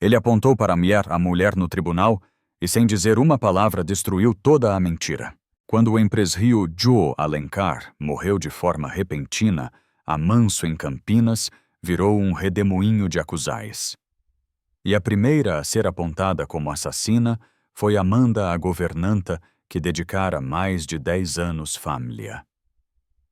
Ele apontou para a mulher no tribunal e, sem dizer uma palavra, destruiu toda a mentira. Quando o empresrio Joe Alencar morreu de forma repentina, a Manso em Campinas virou um redemoinho de acusais. E a primeira a ser apontada como assassina foi Amanda, a governanta, que dedicara mais de 10 anos família.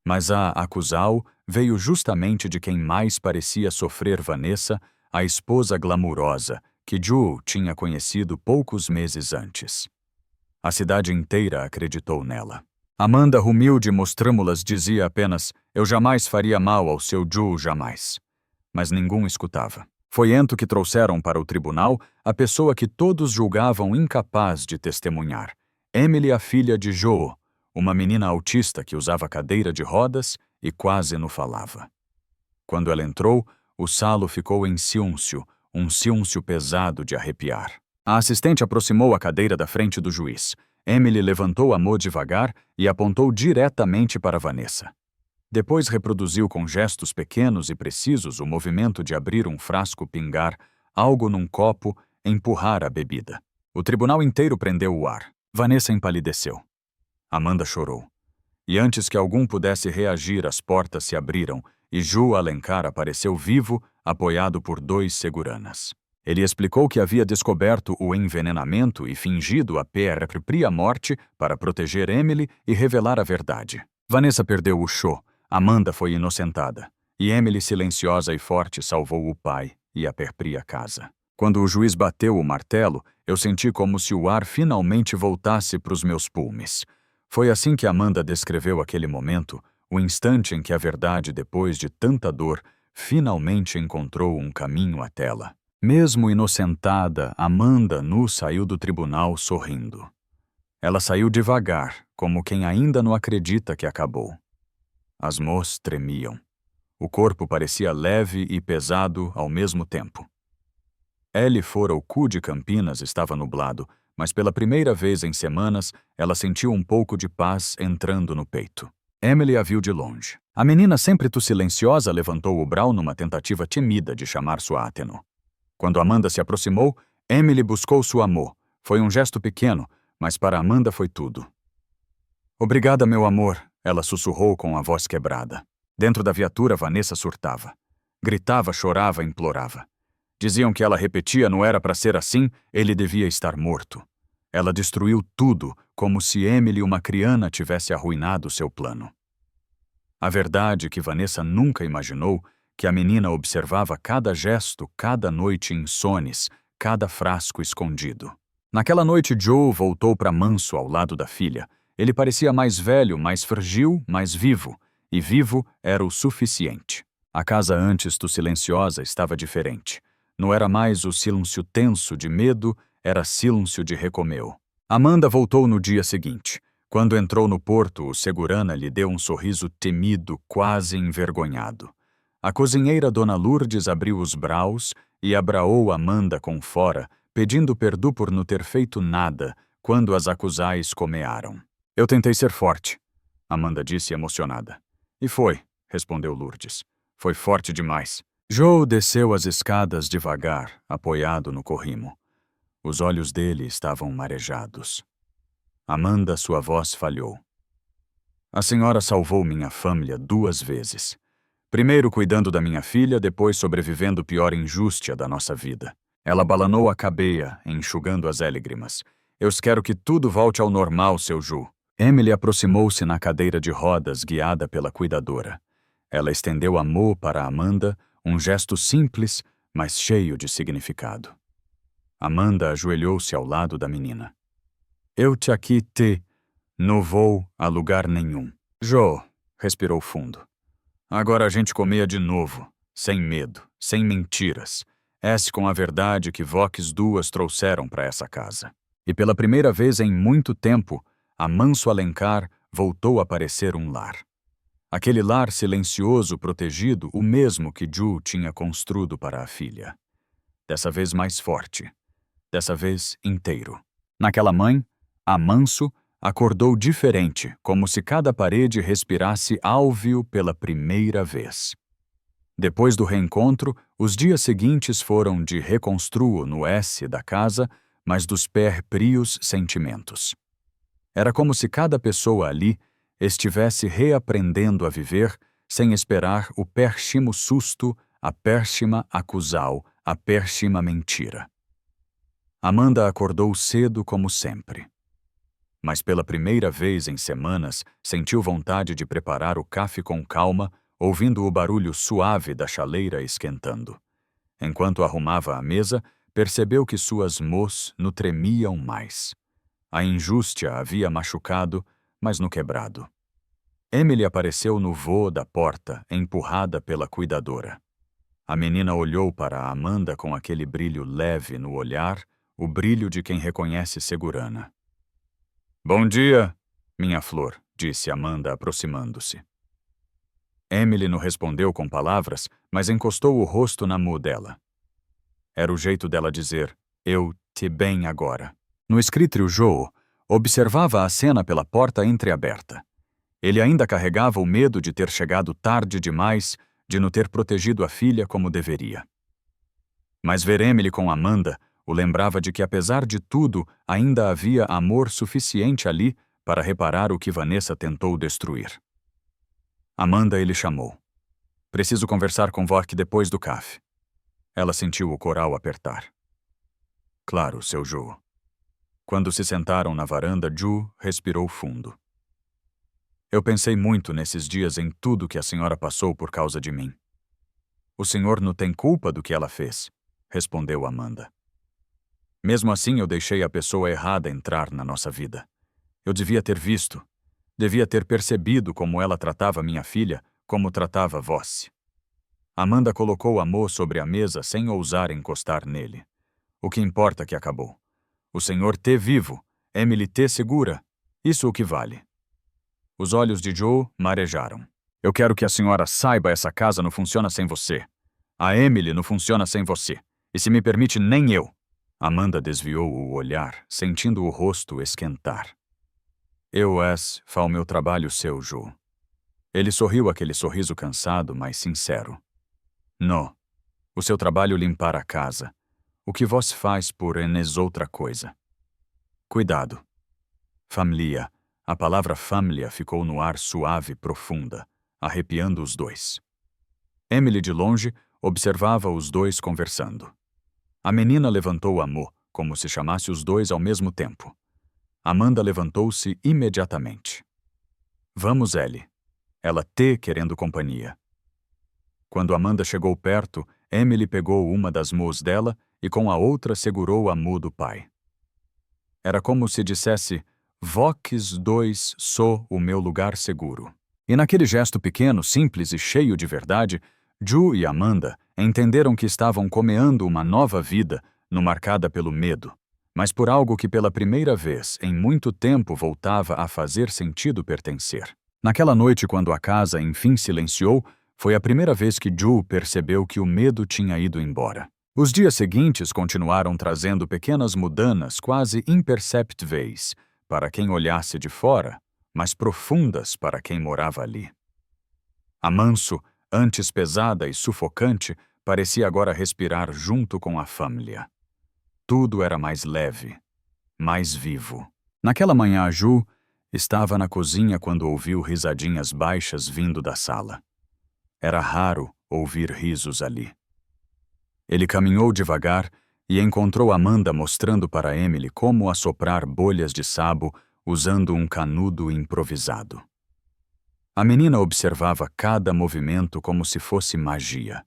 Mas a acusal veio justamente de quem mais parecia sofrer Vanessa, a esposa glamurosa, que Joe tinha conhecido poucos meses antes. A cidade inteira acreditou nela. Amanda, humilde e mostrâmulas, dizia apenas: "Eu jamais faria mal ao seu Joe, jamais." Mas ninguém escutava. Foi ento que trouxeram para o tribunal a pessoa que todos julgavam incapaz de testemunhar. Emily, a filha de Joe, uma menina autista que usava cadeira de rodas e quase não falava. Quando ela entrou, o salo ficou em silêncio, um silêncio pesado de arrepiar. A assistente aproximou a cadeira da frente do juiz. Emily levantou a mão devagar e apontou diretamente para Vanessa. Depois reproduziu com gestos pequenos e precisos o movimento de abrir um frasco, pingar algo num copo, empurrar a bebida. O tribunal inteiro prendeu o ar. Vanessa empalideceu. Amanda chorou. E antes que algum pudesse reagir, as portas se abriram e Joe Alencar apareceu vivo, apoiado por 2 seguranças. Ele explicou que havia descoberto o envenenamento e fingido a própria morte para proteger Emily e revelar a verdade. Vanessa perdeu o show, Amanda foi inocentada, e Emily, silenciosa e forte, salvou o pai e a própria casa. Quando o juiz bateu o martelo, eu senti como se o ar finalmente voltasse para os meus pulmões. Foi assim que Amanda descreveu aquele momento, o instante em que a verdade, depois de tanta dor, finalmente encontrou um caminho à tela. Mesmo inocentada, Amanda Nu saiu do tribunal sorrindo. Ela saiu devagar, como quem ainda não acredita que acabou. As mãos tremiam. O corpo parecia leve e pesado ao mesmo tempo. Ellie fora o cu de Campinas estava nublado, mas pela primeira vez em semanas, ela sentiu um pouco de paz entrando no peito. Emily a viu de longe. A menina, sempre silenciosa, levantou o brau numa tentativa tímida de chamar sua atenção. Quando Amanda se aproximou, Emily buscou sua amor. Foi um gesto pequeno, mas para Amanda foi tudo. "Obrigada, meu amor", ela sussurrou com a voz quebrada. Dentro da viatura, Vanessa surtava. Gritava, chorava, implorava. Diziam que ela repetia: não era para ser assim, ele devia estar morto. Ela destruiu tudo, como se Emily, uma criança, tivesse arruinado seu plano. A verdade que Vanessa nunca imaginou, que a menina observava cada gesto, cada noite insones, cada frasco escondido. Naquela noite, Joe voltou para Manso ao lado da filha. Ele parecia mais velho, mais frágil, mais vivo. E vivo era o suficiente. A casa antes silenciosa estava diferente. Não era mais o silêncio tenso de medo, era silêncio de recomeço. Amanda voltou no dia seguinte. Quando entrou no porto, o segurança lhe deu um sorriso temido, quase envergonhado. A cozinheira Dona Lourdes abriu os braus e abraou Amanda com fora, pedindo perdão por não ter feito nada quando as acusais comearam. "Eu tentei ser forte", Amanda disse emocionada. "E foi", respondeu Lourdes. "Foi forte demais." Joe desceu as escadas devagar, apoiado no corrimo. Os olhos dele estavam marejados. "Amanda", sua voz falhou. "A senhora salvou minha família 2 vezes. Primeiro cuidando da minha filha, depois sobrevivendo pior injústia da nossa vida." Ela balanou a cabeça, enxugando as lágrimas. "Eu quero que tudo volte ao normal, seu Ju." Emily aproximou-se na cadeira de rodas, guiada pela cuidadora. Ela estendeu amor para Amanda, um gesto simples, mas cheio de significado. Amanda ajoelhou-se ao lado da menina. "Eu te aqui não vou a lugar nenhum." Joe respirou fundo. "Agora a gente comeia de novo, sem medo, sem mentiras. Esse com a verdade que voques 2 trouxeram para essa casa." E pela primeira vez em muito tempo, a Manso Alencar voltou a parecer um lar. Aquele lar silencioso, protegido, o mesmo que Ju tinha construído para a filha. Dessa vez mais forte. Dessa vez inteiro. Naquela manhã, a Manso acordou diferente, como se cada parede respirasse álveo pela primeira vez. Depois do reencontro, os dias seguintes foram de reconstruo no S da casa, mas dos prios sentimentos. Era como se cada pessoa ali estivesse reaprendendo a viver sem esperar o pérximo susto, a pérxima acusal, a pérxima mentira. Amanda acordou cedo como sempre. Mas pela primeira vez em semanas sentiu vontade de preparar o café com calma, ouvindo o barulho suave da chaleira esquentando. Enquanto arrumava a mesa, percebeu que suas mãos no tremiam mais. A injústia havia machucado, mas no quebrado. Emily apareceu no voo da porta, empurrada pela cuidadora. A menina olhou para Amanda com aquele brilho leve no olhar, o brilho de quem reconhece segurana. "Bom dia, minha flor", disse Amanda aproximando-se. Emily não respondeu com palavras, mas encostou o rosto na mão dela. Era o jeito dela dizer, "Eu te bem agora". No escritório, Joe observava a cena pela porta entreaberta. Ele ainda carregava o medo de ter chegado tarde demais, de não ter protegido a filha como deveria. Mas ver Emily com Amanda o lembrava de que, apesar de tudo, ainda havia amor suficiente ali para reparar o que Vanessa tentou destruir. Amanda ele chamou. "Preciso conversar com Vork depois do café." Ela sentiu o coral apertar. "Claro, seu Joe." Quando se sentaram na varanda, Joe respirou fundo. "Eu pensei muito nesses dias em tudo que a senhora passou por causa de mim." "O senhor não tem culpa do que ela fez", respondeu Amanda. "Mesmo assim, eu deixei a pessoa errada entrar na nossa vida. Eu devia ter visto. Devia ter percebido como ela tratava minha filha, como tratava vós." Amanda colocou a mão sobre a mesa sem ousar encostar nele. "O que importa que acabou. O senhor te vivo, Emily te segura. Isso o que vale." Os olhos de Joe marejaram. "Eu quero que a senhora saiba, essa casa não funciona sem você. A Emily não funciona sem você. E se me permite, nem eu." Amanda desviou o olhar, sentindo o rosto esquentar. Fa o meu trabalho seu, Joe." Ele sorriu aquele sorriso cansado, mas sincero. "Não. O seu trabalho limpar a casa. O que vós faz por enes outra coisa." "Cuidado." Família. A palavra família ficou no ar suave e profunda, arrepiando os dois. Emily, de longe, observava os dois conversando. A menina levantou a mão, como se chamasse os dois ao mesmo tempo. Amanda levantou-se imediatamente. "Vamos, Ellie." Ela querendo companhia. Quando Amanda chegou perto, Emily pegou uma das mãos dela e com a outra segurou a mão do pai. Era como se dissesse, "Vós dois sou o meu lugar seguro." E naquele gesto pequeno, simples e cheio de verdade, Joe e Amanda entenderam que estavam comeando uma nova vida, não marcada pelo medo, mas por algo que pela primeira vez em muito tempo voltava a fazer sentido pertencer. Naquela noite, quando a casa enfim silenciou, foi a primeira vez que Joe percebeu que o medo tinha ido embora. Os dias seguintes continuaram trazendo pequenas mudanças quase imperceptíveis para quem olhasse de fora, mas profundas para quem morava ali. A Manso, antes pesada e sufocante, parecia agora respirar junto com a família. Tudo era mais leve, mais vivo. Naquela manhã, a Ju estava na cozinha quando ouviu risadinhas baixas vindo da sala. Era raro ouvir risos ali. Ele caminhou devagar e encontrou Amanda mostrando para Emily como assoprar bolhas de sabo usando um canudo improvisado. A menina observava cada movimento como se fosse magia.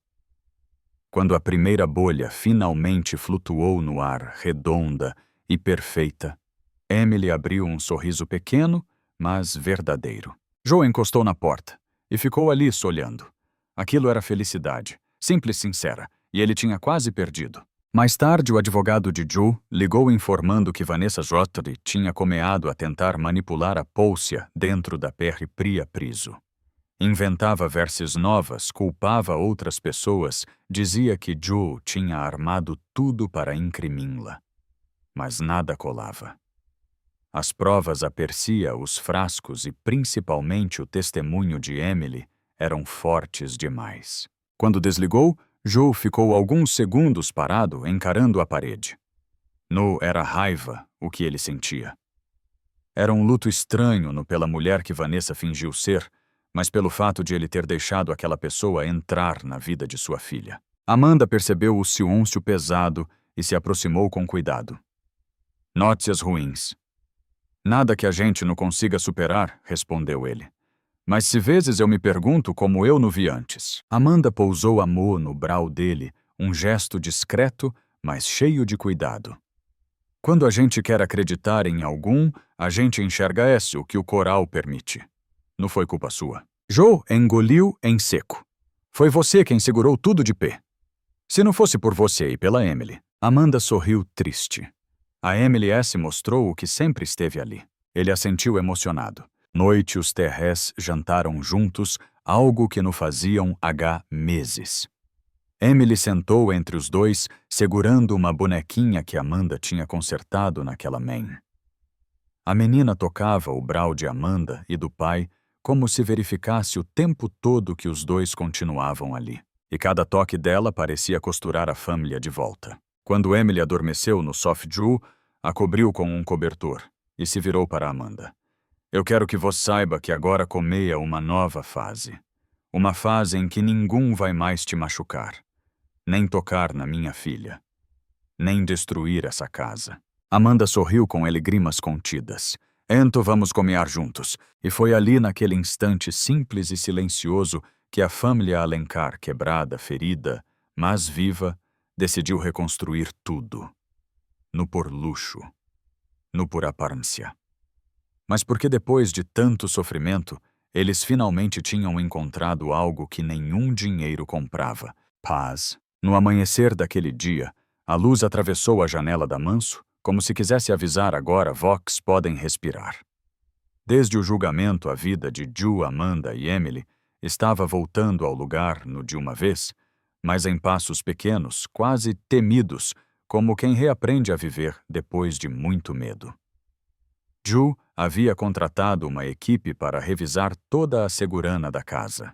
Quando a primeira bolha finalmente flutuou no ar, redonda e perfeita, Emily abriu um sorriso pequeno, mas verdadeiro. Joe encostou na porta e ficou ali olhando. Aquilo era felicidade, simples e sincera, e ele tinha quase perdido. Mais tarde, o advogado de Joe ligou informando que Vanessa Jotri tinha começado a tentar manipular a Pólcia dentro da Pria Priso. Inventava verses novas, culpava outras pessoas, dizia que Joe tinha armado tudo para incrimi-la. Mas nada colava. As provas, a Persia, os frascos e principalmente o testemunho de Emily eram fortes demais. Quando desligou, Joe ficou alguns segundos parado, encarando a parede. Era raiva o que ele sentia. Era um luto estranho pela mulher que Vanessa fingiu ser, mas pelo fato de ele ter deixado aquela pessoa entrar na vida de sua filha. Amanda percebeu o silêncio pesado e se aproximou com cuidado. Notícias ruins. Nada que a gente não consiga superar, respondeu ele. Mas se vezes eu me pergunto como eu não vi antes. Amanda pousou amor no brau dele, um gesto discreto, mas cheio de cuidado. Quando a gente quer acreditar em algum, a gente enxerga o que o coral permite. Não foi culpa sua. Joe engoliu em seco. Foi você quem segurou tudo de pé. Se não fosse por você e pela Emily. Amanda sorriu triste. A Emily mostrou o que sempre esteve ali. Ele a sentiu emocionado. Noite os terrés jantaram juntos, algo que não faziam há meses. Emily sentou entre os dois, segurando uma bonequinha que Amanda tinha consertado naquela manhã. A menina tocava o brau de Amanda e do pai, como se verificasse o tempo todo que os dois continuavam ali. E cada toque dela parecia costurar a família de volta. Quando Emily adormeceu no soft-Drew, a cobriu com um cobertor e se virou para Amanda. Eu quero que você saiba que agora comeia uma nova fase. Uma fase em que ninguém vai mais te machucar. Nem tocar na minha filha. Nem destruir essa casa. Amanda sorriu com lágrimas contidas. Então vamos comer juntos. E foi ali naquele instante simples e silencioso que a família Alencar, quebrada, ferida, mas viva, decidiu reconstruir tudo. No por luxo. No por aparência. Mas porque depois de tanto sofrimento, eles finalmente tinham encontrado algo que nenhum dinheiro comprava. Paz. No amanhecer daquele dia, a luz atravessou a janela da Manso, como se quisesse avisar agora Vox podem respirar. Desde o julgamento a vida de Joe, Amanda e Emily estava voltando ao lugar de uma vez, mas em passos pequenos, quase temidos, como quem reaprende a viver depois de muito medo. Joe havia contratado uma equipe para revisar toda a segurança da casa.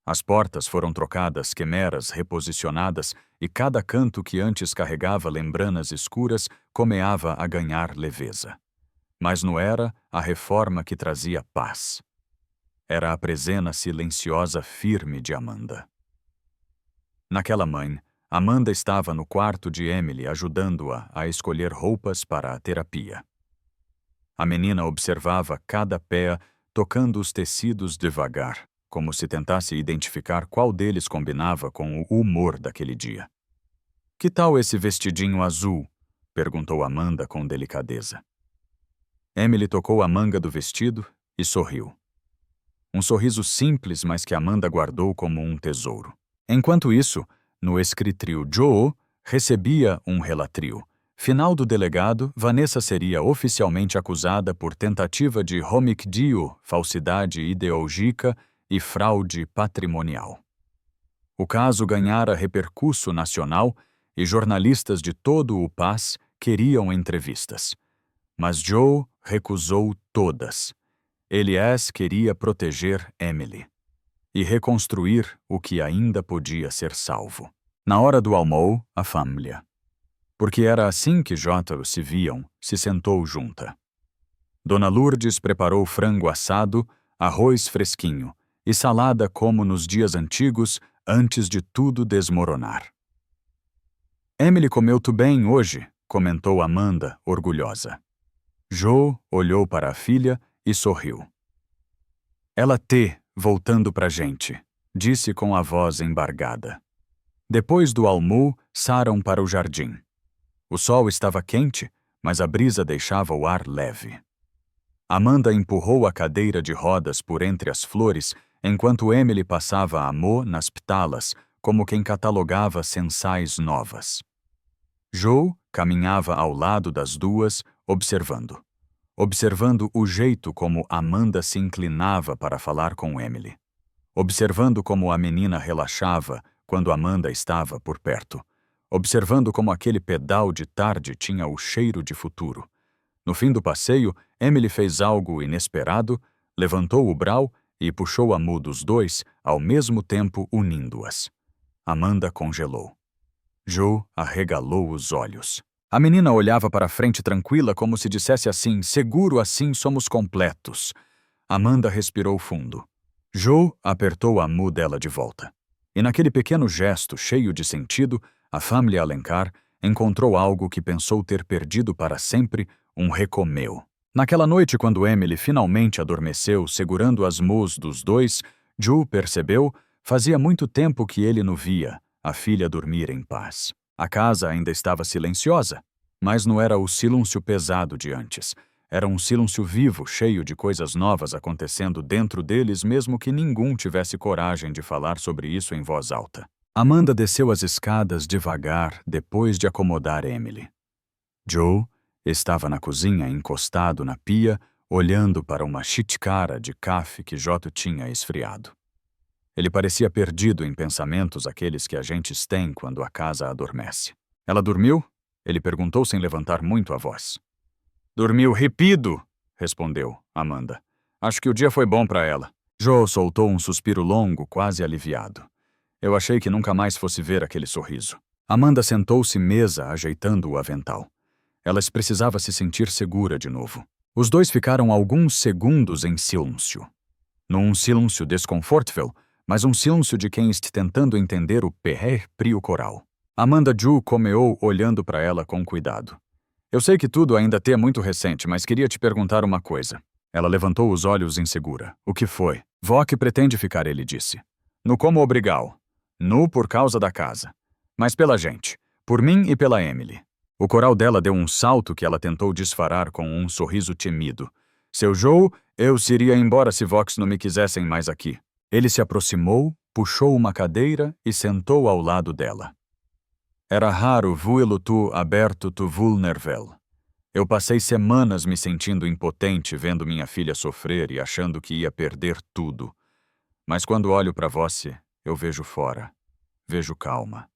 As portas foram trocadas, quemeras reposicionadas e cada canto que antes carregava lembranas escuras comeava a ganhar leveza. Mas não era a reforma que trazia paz. Era a presença silenciosa firme de Amanda. Naquela manhã, Amanda estava no quarto de Emily ajudando-a a escolher roupas para a terapia. A menina observava cada pé, tocando os tecidos devagar, como se tentasse identificar qual deles combinava com o humor daquele dia. Que tal esse vestidinho azul? Perguntou Amanda com delicadeza. Emily tocou a manga do vestido e sorriu. Um sorriso simples, mas que Amanda guardou como um tesouro. Enquanto isso, no escritório Joe recebia um relatório. Final do delegado, Vanessa seria oficialmente acusada por tentativa de homicídio, falsidade ideológica e fraude patrimonial. O caso ganhara repercussão nacional e jornalistas de todo o país queriam entrevistas. Mas Joe recusou todas. Ele queria proteger Emily e reconstruir o que ainda podia ser salvo. Na hora do almoço, a família. Porque era assim que se viam, se sentou junta. Dona Lourdes preparou frango assado, arroz fresquinho e salada como nos dias antigos, antes de tudo desmoronar. Emily comeu tu bem hoje, comentou Amanda, orgulhosa. Joe olhou para a filha e sorriu. Ela voltando pra gente, disse com a voz embargada. Depois do almoço, saram para o jardim. O sol estava quente, mas a brisa deixava o ar leve. Amanda empurrou a cadeira de rodas por entre as flores, enquanto Emily passava amor nas ptalas, como quem catalogava sensais novas. Joe caminhava ao lado das duas, observando o jeito como Amanda se inclinava para falar com Emily. Observando como a menina relaxava quando Amanda estava por perto. Observando como aquele pedal de tarde tinha o cheiro de futuro. No fim do passeio, Emily fez algo inesperado, levantou o brau e puxou a mão dos dois, ao mesmo tempo unindo-as. Amanda congelou. Joe arregalou os olhos. A menina olhava para frente tranquila como se dissesse assim, seguro assim somos completos. Amanda respirou fundo. Joe apertou a mão dela de volta. E naquele pequeno gesto cheio de sentido, a família Alencar encontrou algo que pensou ter perdido para sempre, um recomeu. Naquela noite, quando Emily finalmente adormeceu, segurando as mãos dos dois, Joe percebeu, fazia muito tempo que ele não via a filha dormir em paz. A casa ainda estava silenciosa, mas não era o silêncio pesado de antes. Era um silêncio vivo, cheio de coisas novas acontecendo dentro deles, mesmo que ninguém tivesse coragem de falar sobre isso em voz alta. Amanda desceu as escadas devagar, depois de acomodar Emily. Joe estava na cozinha, encostado na pia, olhando para uma xícara de café que Joto tinha esfriado. Ele parecia perdido em pensamentos aqueles que a gente tem quando a casa adormece. Ela dormiu? Ele perguntou sem levantar muito a voz. Dormiu ripido, respondeu Amanda. Acho que o dia foi bom para ela. Joe soltou um suspiro longo, quase aliviado. Eu achei que nunca mais fosse ver aquele sorriso. Amanda sentou-se mesa, ajeitando o avental. Ela precisava se sentir segura de novo. Os dois ficaram alguns segundos em silêncio. Num silêncio desconfortável, mas um silêncio de quem está tentando entender o perrer frio coral. Amanda Joe comeou olhando para ela com cuidado. Eu sei que tudo ainda é muito recente, mas queria te perguntar uma coisa. Ela levantou os olhos insegura. O que foi? Vó que pretende ficar, ele disse. No como obrigá-lo. No por causa da casa. Mas pela gente. Por mim e pela Emily. O coral dela deu um salto que ela tentou disfarçar com um sorriso temido. Seu Joe, eu iria embora se Vox não me quisessem mais aqui. Ele se aproximou, puxou uma cadeira e sentou ao lado dela. Era raro vê-lo tu aberto tu vulnerável. Eu passei semanas me sentindo impotente vendo minha filha sofrer e achando que ia perder tudo. Mas quando olho para você, eu vejo fora. Vejo calma.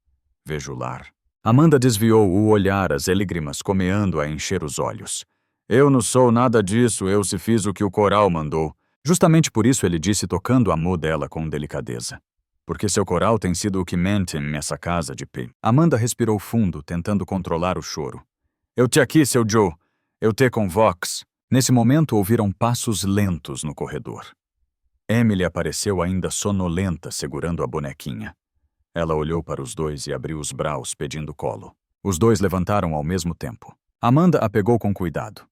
Vejo lar. Amanda desviou o olhar, as lágrimas comeando a encher os olhos. Eu não sou nada disso, eu se fiz o que o coral mandou. Justamente por isso ele disse tocando a mão dela com delicadeza. Porque seu coral tem sido o que mente nessa casa de pé. Amanda respirou fundo, tentando controlar o choro. Eu te aqui, seu Joe. Eu te com Vox. Nesse momento ouviram passos lentos no corredor. Emily apareceu ainda sonolenta, segurando a bonequinha. Ela olhou para os dois e abriu os braços pedindo colo. Os dois levantaram ao mesmo tempo. Amanda a pegou com cuidado.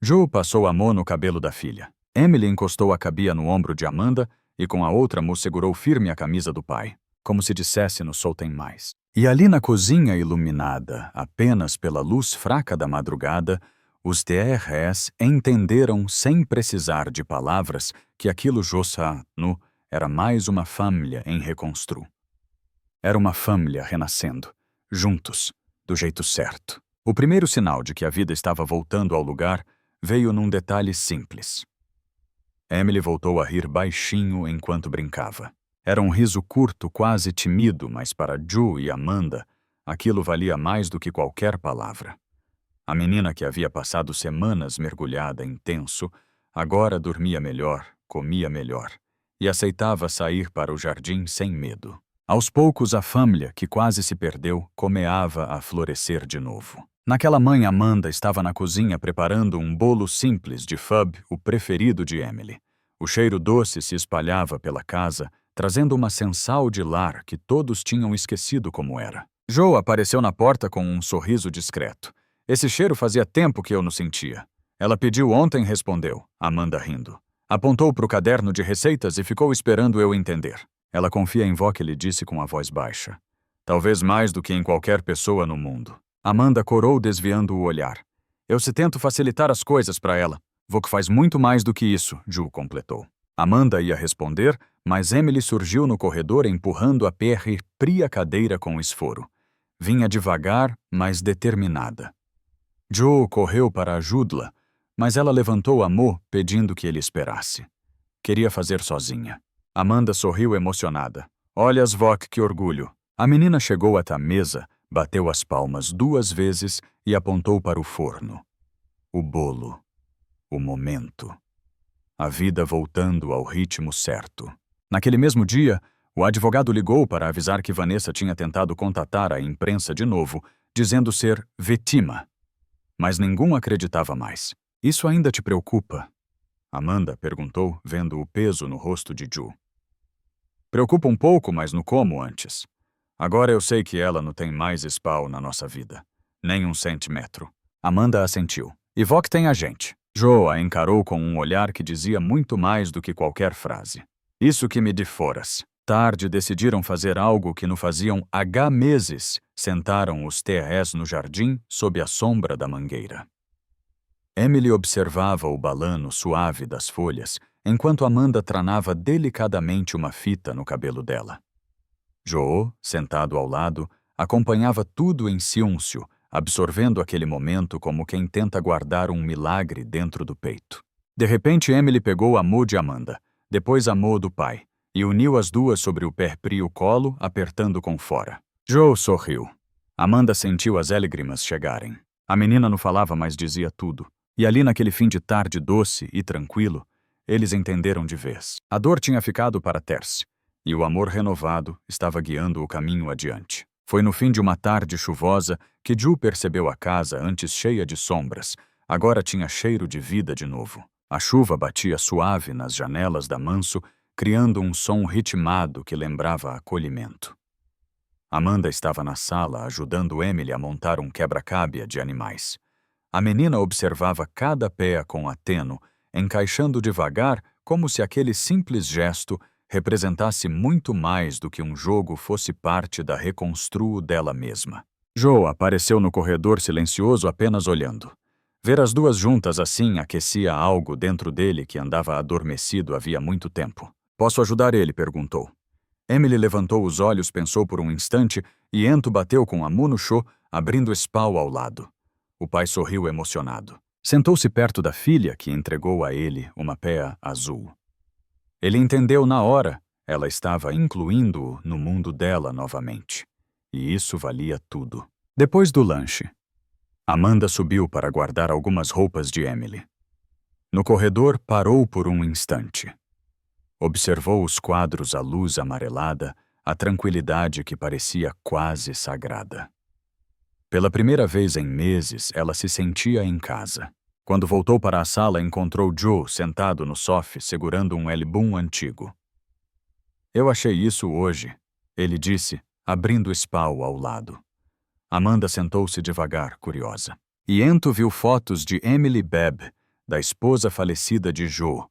Joe passou a mão no cabelo da filha. Emily encostou a cabia no ombro de Amanda e com a outra mão segurou firme a camisa do pai, como se dissesse no soltem mais. E ali na cozinha iluminada, apenas pela luz fraca da madrugada, os DRS entenderam sem precisar de palavras que aquilo no era mais uma família em reconstru. Era uma família renascendo, juntos, do jeito certo. O primeiro sinal de que a vida estava voltando ao lugar veio num detalhe simples. Emily voltou a rir baixinho enquanto brincava. Era um riso curto, quase tímido, mas para Joe e Amanda, aquilo valia mais do que qualquer palavra. A menina que havia passado semanas mergulhada em tenso, agora dormia melhor, comia melhor, e aceitava sair para o jardim sem medo. Aos poucos, a família, que quase se perdeu, comeava a florescer de novo. Naquela manhã, Amanda estava na cozinha preparando um bolo simples de fub, o preferido de Emily. O cheiro doce se espalhava pela casa, trazendo uma sensação de lar que todos tinham esquecido como era. Joe apareceu na porta com um sorriso discreto. Esse cheiro fazia tempo que eu não sentia. Ela pediu ontem, respondeu, Amanda rindo. Apontou para o caderno de receitas e ficou esperando eu entender. Ela confia em vó, que lhe disse com a voz baixa. Talvez mais do que em qualquer pessoa no mundo. Amanda corou desviando o olhar. Eu se tento facilitar as coisas para ela. Vou que faz muito mais do que isso, Joe completou. Amanda ia responder, mas Emily surgiu no corredor empurrando a fria cadeira com esforo. Vinha devagar, mas determinada. Joe correu para ajudá-la, mas ela levantou a mão pedindo que ele esperasse. Queria fazer sozinha. Amanda sorriu emocionada. Olhas, vó, que orgulho. A menina chegou até a mesa, bateu as palmas 2 vezes e apontou para o forno. O bolo. O momento. a vida voltando ao ritmo certo. Naquele mesmo dia, o advogado ligou para avisar que Vanessa tinha tentado contatar a imprensa de novo, dizendo ser vítima. Mas ninguém acreditava mais. Isso ainda te preocupa? Amanda perguntou, vendo o peso no rosto de Ju. Preocupa um pouco, mas no como antes. Agora eu sei que ela não tem mais spawn na nossa vida. Nem um centímetro. Amanda assentiu. E vó que tem a gente. Jo a encarou com um olhar que dizia muito mais do que qualquer frase. Isso que me deforas. Tarde decidiram fazer algo que não faziam há meses. Sentaram os TRS no jardim sob a sombra da mangueira. Emily observava o balano suave das folhas, enquanto Amanda tranava delicadamente uma fita no cabelo dela. Joe, sentado ao lado, acompanhava tudo em silêncio, absorvendo aquele momento como quem tenta guardar um milagre dentro do peito. De repente, Emily pegou a mão de Amanda, depois a mão do pai, e uniu as duas sobre o pé-frio colo, apertando com fora. Joe sorriu. Amanda sentiu as lágrimas chegarem. A menina não falava, mas dizia tudo. E ali naquele fim de tarde doce e tranquilo, eles entenderam de vez. A dor tinha ficado para ter-se, e o amor renovado estava guiando o caminho adiante. Foi no fim de uma tarde chuvosa que Ju percebeu a casa, antes cheia de sombras, agora tinha cheiro de vida de novo. A chuva batia suave nas janelas da Manso, criando um som ritmado que lembrava acolhimento. Amanda estava na sala ajudando Emily a montar um quebra-cabeça de animais. A menina observava cada pé com ateno, encaixando devagar como se aquele simples gesto representasse muito mais do que um jogo fosse parte da reconstruo dela mesma. Joe apareceu no corredor silencioso apenas olhando. Ver as duas juntas assim aquecia algo dentro dele que andava adormecido havia muito tempo. Posso ajudar ele? Perguntou. Emily levantou os olhos, pensou por um instante e Ento bateu com a mão no chão, abrindo spawn ao lado. O pai sorriu emocionado. Sentou-se perto da filha, que entregou a ele uma péa azul. Ele entendeu na hora, ela estava incluindo-o no mundo dela novamente. E isso valia tudo. Depois do lanche, Amanda subiu para guardar algumas roupas de Emily. No corredor, parou por um instante. Observou os quadros à luz amarelada, a tranquilidade que parecia quase sagrada. Pela primeira vez em meses, ela se sentia em casa. Quando voltou para a sala, encontrou Joe sentado no sofá, segurando um álbum antigo. Eu achei isso hoje, ele disse, abrindo o spawn ao lado. Amanda sentou-se devagar, curiosa. E Ento viu fotos de Emily Bebb, da esposa falecida de Joe,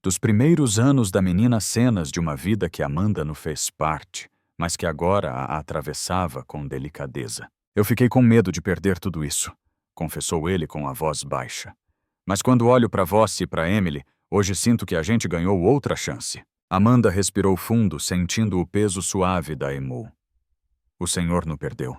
dos primeiros anos da menina, cenas de uma vida que Amanda não fez parte, mas que agora a atravessava com delicadeza. Eu fiquei com medo de perder tudo isso, confessou ele com a voz baixa. Mas quando olho para você e para Emily, hoje sinto que a gente ganhou outra chance. Amanda respirou fundo, sentindo o peso suave da emo. O Senhor não perdeu.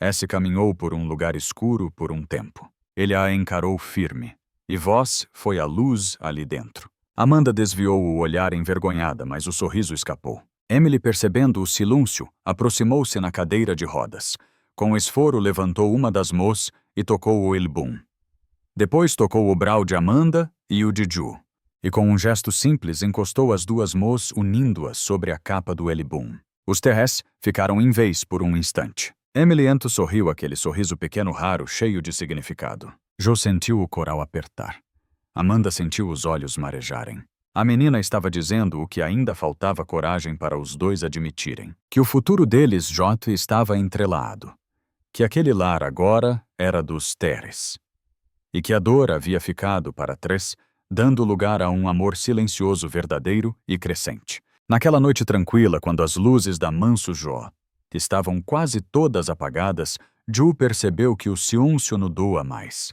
Essie caminhou por um lugar escuro por um tempo. Ele a encarou firme. E vós foi a luz ali dentro. Amanda desviou o olhar envergonhada, mas o sorriso escapou. Emily, percebendo o silêncio, aproximou-se na cadeira de rodas. Com esforo, levantou uma das mãos e tocou o álbum. Depois tocou o brau de Amanda e o de Ju. E com um gesto simples, encostou as duas mãos, unindo-as sobre a capa do álbum. Os TRS ficaram em vez por um instante. Emily Ento sorriu, aquele sorriso pequeno raro, cheio de significado. Jo sentiu o coral apertar. Amanda sentiu os olhos marejarem. A menina estava dizendo o que ainda faltava coragem para os dois admitirem. Que o futuro deles, J, estava entrelaado. Que aquele lar agora era dos Teres. E que a dor havia ficado para trás, dando lugar a um amor silencioso, verdadeiro e crescente. Naquela noite tranquila, quando as luzes da Manso Jó estavam quase todas apagadas, Ju percebeu que o silêncio não doa mais.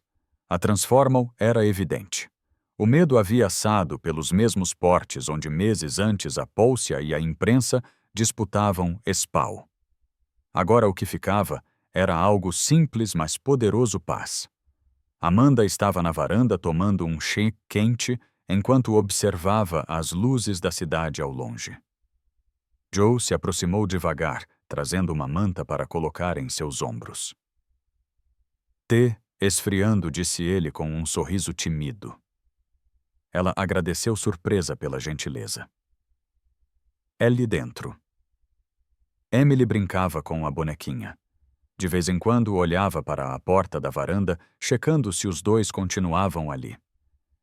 A transformal era evidente. O medo havia assado pelos mesmos portes onde meses antes a Pólcia e a imprensa disputavam spawn. Agora o que ficava era algo simples, mas poderoso: paz. Amanda estava na varanda tomando um chá quente enquanto observava as luzes da cidade ao longe. Joe se aproximou devagar, trazendo uma manta para colocar em seus ombros. Esfriando, disse ele com um sorriso tímido. Ela agradeceu surpresa pela gentileza. Ellie dentro. Emily brincava com a bonequinha. De vez em quando olhava para a porta da varanda, checando se os dois continuavam ali.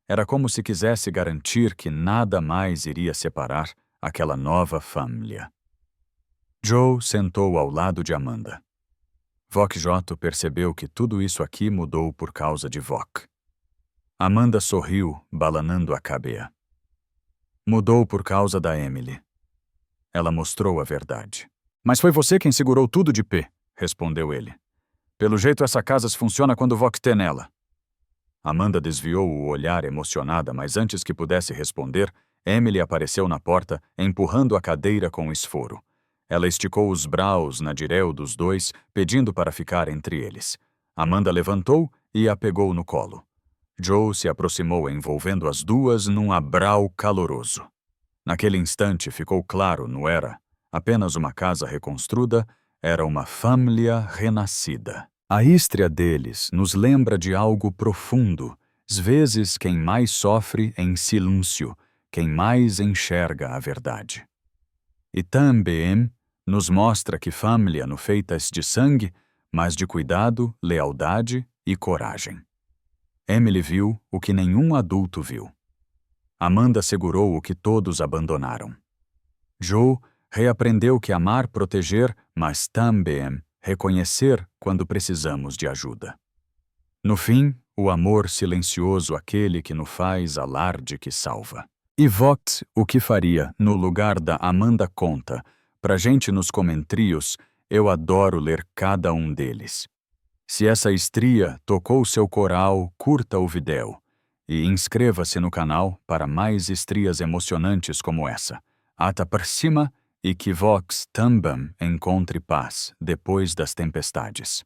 Era como se quisesse garantir que nada mais iria separar aquela nova família. Joe sentou ao lado de Amanda. Vok-J percebeu que tudo isso aqui mudou por causa de Vok. Amanda sorriu, balanando a cabeça. Mudou por causa da Emily. Ela mostrou a verdade. Mas foi você quem segurou tudo de pé, respondeu ele. Pelo jeito essa casa funciona quando Vok tem nela. Amanda desviou o olhar emocionada, mas antes que pudesse responder, Emily apareceu na porta, empurrando a cadeira com esforo. Ela esticou os braços na direção dos dois, pedindo para ficar entre eles. Amanda levantou e a pegou no colo. Joe se aproximou, envolvendo as duas num abraço caloroso. Naquele instante ficou claro, não era apenas uma casa reconstruída, era uma família renascida. A história deles nos lembra de algo profundo. Às vezes, quem mais sofre em silêncio, quem mais enxerga a verdade. E também nos mostra que família não feitas de sangue, mas de cuidado, lealdade e coragem. Emily viu o que nenhum adulto viu. Amanda segurou o que todos abandonaram. Joe reaprendeu que amar, proteger, mas também reconhecer quando precisamos de ajuda. No fim, o amor silencioso, aquele que nos faz alarde que salva. E Vox, o que faria no lugar da Amanda, conta pra gente nos comentários. Eu adoro ler cada um deles. Se essa estria tocou seu coral, curta o vídeo e inscreva-se no canal para mais estrias emocionantes como essa. Ata por cima e que Vox também encontre paz depois das tempestades.